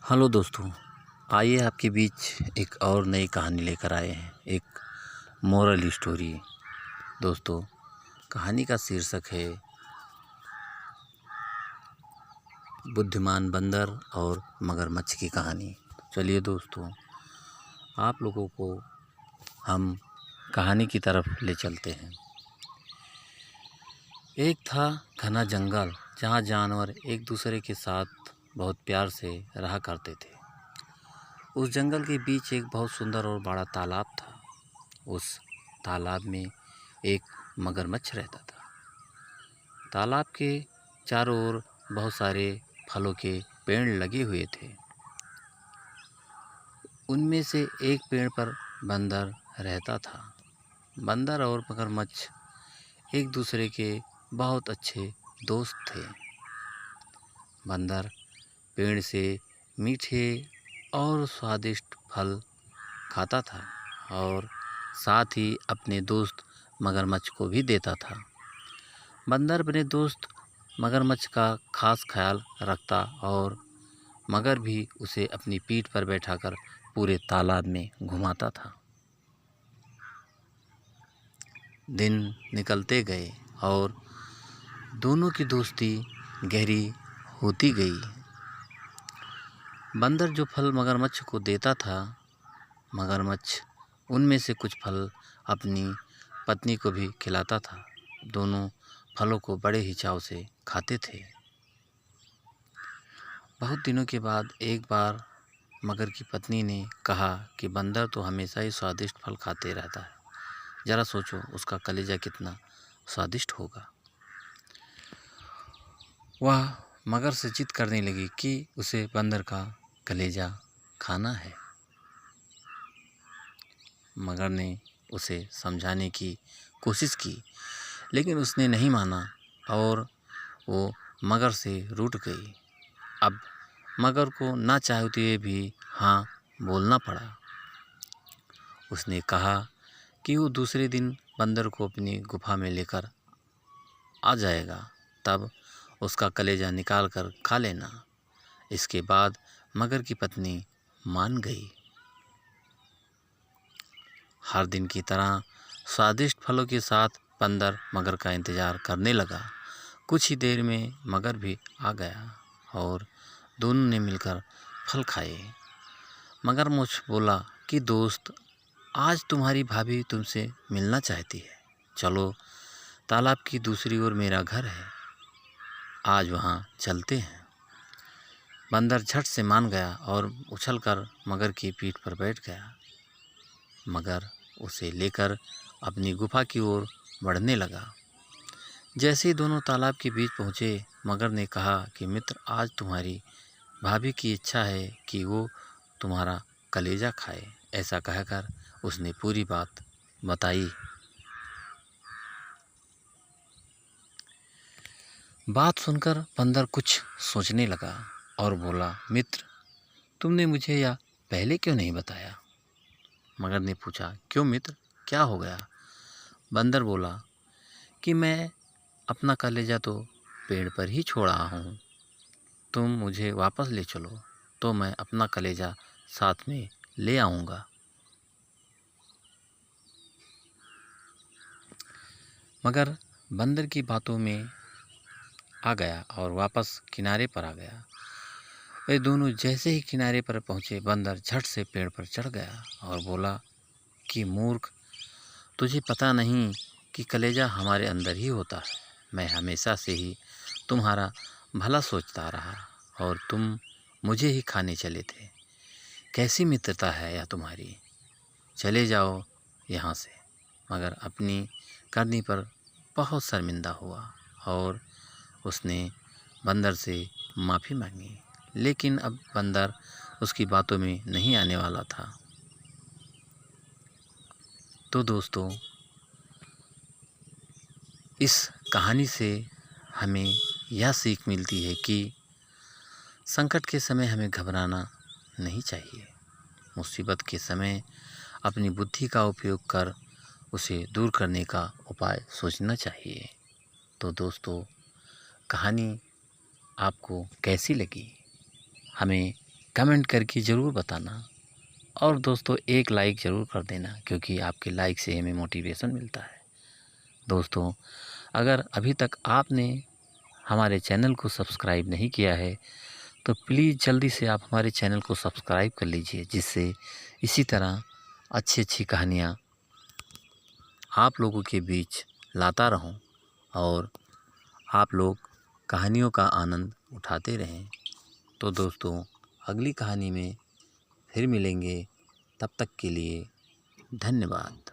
Hello दोस्तों, आइए आपके बीच एक और नई कहानी लेकर आए हैं। एक मोरल स्टोरी। दोस्तों, कहानी का शीर्षक है बुद्धिमान बंदर और मगरमच्छ की कहानी। चलिए दोस्तों, आप लोगों को हम कहानी की तरफ ले चलते हैं। एक था घना जंगल जहाँ जानवर एक दूसरे के साथ बहुत प्यार से रहा करते थे। उस जंगल के बीच एक बहुत सुंदर और बड़ा तालाब था। उस तालाब में एक मगरमच्छ रहता था। तालाब के चारों ओर बहुत सारे फलों के पेड़ लगे हुए थे। उनमें से एक पेड़ पर बंदर रहता था। बंदर और मगरमच्छ एक दूसरे के बहुत अच्छे दोस्त थे। बंदर पेड़ से मीठे और स्वादिष्ट फल खाता था और साथ ही अपने दोस्त मगरमच्छ को भी देता था। बंदर अपने दोस्त मगरमच्छ का खास ख्याल रखता और मगर भी उसे अपनी पीठ पर बैठाकर पूरे तालाब में घुमाता था। दिन निकलते गए और दोनों की दोस्ती गहरी होती गई। बंदर जो फल मगरमच्छ को देता था, मगरमच्छ उनमें से कुछ फल अपनी पत्नी को भी खिलाता था। दोनों फलों को बड़े ही चाव से खाते थे। बहुत दिनों के बाद एक बार मगर की पत्नी ने कहा कि बंदर तो हमेशा ही स्वादिष्ट फल खाते रहता है। ज़रा सोचो उसका कलेजा कितना स्वादिष्ट होगा। वह मगर से जिद करने लगी कि उसे बंदर का कलेजा खाना है। मगर ने उसे समझाने की कोशिश की, लेकिन उसने नहीं माना और वो मगर से रूठ गई। अब मगर को ना चाहते हुए भी हाँ बोलना पड़ा। उसने कहा कि वो दूसरे दिन बंदर को अपनी गुफा में लेकर आ जाएगा, तब उसका कलेजा निकाल कर खा लेना। इसके बाद मगर की पत्नी मान गई। हर दिन की तरह स्वादिष्ट फलों के साथ बंदर मगर का इंतज़ार करने लगा। कुछ ही देर में मगर भी आ गया और दोनों ने मिलकर फल खाए। मगरमच्छ बोला कि दोस्त, आज तुम्हारी भाभी तुमसे मिलना चाहती है। चलो, तालाब की दूसरी ओर मेरा घर है, आज वहाँ चलते हैं। बंदर झट से मान गया और उछलकर मगर की पीठ पर बैठ गया। मगर उसे लेकर अपनी गुफा की ओर बढ़ने लगा। जैसे ही दोनों तालाब के बीच पहुँचे, मगर ने कहा कि मित्र, आज तुम्हारी भाभी की इच्छा है कि वो तुम्हारा कलेजा खाए। ऐसा कहकर उसने पूरी बात बताई। बात सुनकर बंदर कुछ सोचने लगा और बोला, मित्र, तुमने मुझे यह पहले क्यों नहीं बताया? मगर ने पूछा, क्यों मित्र, क्या हो गया? बंदर बोला कि मैं अपना कलेजा तो पेड़ पर ही छोड़ आया हूँ। तुम मुझे वापस ले चलो तो मैं अपना कलेजा साथ में ले आऊँगा। मगर बंदर की बातों में आ गया और वापस किनारे पर आ गया। वे दोनों जैसे ही किनारे पर पहुँचे, बंदर झट से पेड़ पर चढ़ गया और बोला कि मूर्ख, तुझे पता नहीं कि कलेजा हमारे अंदर ही होता है। मैं हमेशा से ही तुम्हारा भला सोचता रहा और तुम मुझे ही खाने चले थे। कैसी मित्रता है यह तुम्हारी? चले जाओ यहाँ से। मगर अपनी करनी पर बहुत शर्मिंदा हुआ और उसने बंदर से माफ़ी मांगी। लेकिन अब बंदर उसकी बातों में नहीं आने वाला था। तो दोस्तों, इस कहानी से हमें यह सीख मिलती है कि संकट के समय हमें घबराना नहीं चाहिए। मुसीबत के समय अपनी बुद्धि का उपयोग कर उसे दूर करने का उपाय सोचना चाहिए। तो दोस्तों, कहानी आपको कैसी लगी? हमें कमेंट करके ज़रूर बताना। और दोस्तों एक लाइक ज़रूर कर देना, क्योंकि आपके लाइक से हमें मोटिवेशन मिलता है। दोस्तों अगर अभी तक आपने हमारे चैनल को सब्सक्राइब नहीं किया है तो प्लीज़ जल्दी से आप हमारे चैनल को सब्सक्राइब कर लीजिए, जिससे इसी तरह अच्छी अच्छी कहानियाँ आप लोगों के बीच लाता रहूं और आप लोग कहानियों का आनंद उठाते रहें। तो दोस्तों अगली कहानी में फिर मिलेंगे, तब तक के लिए धन्यवाद।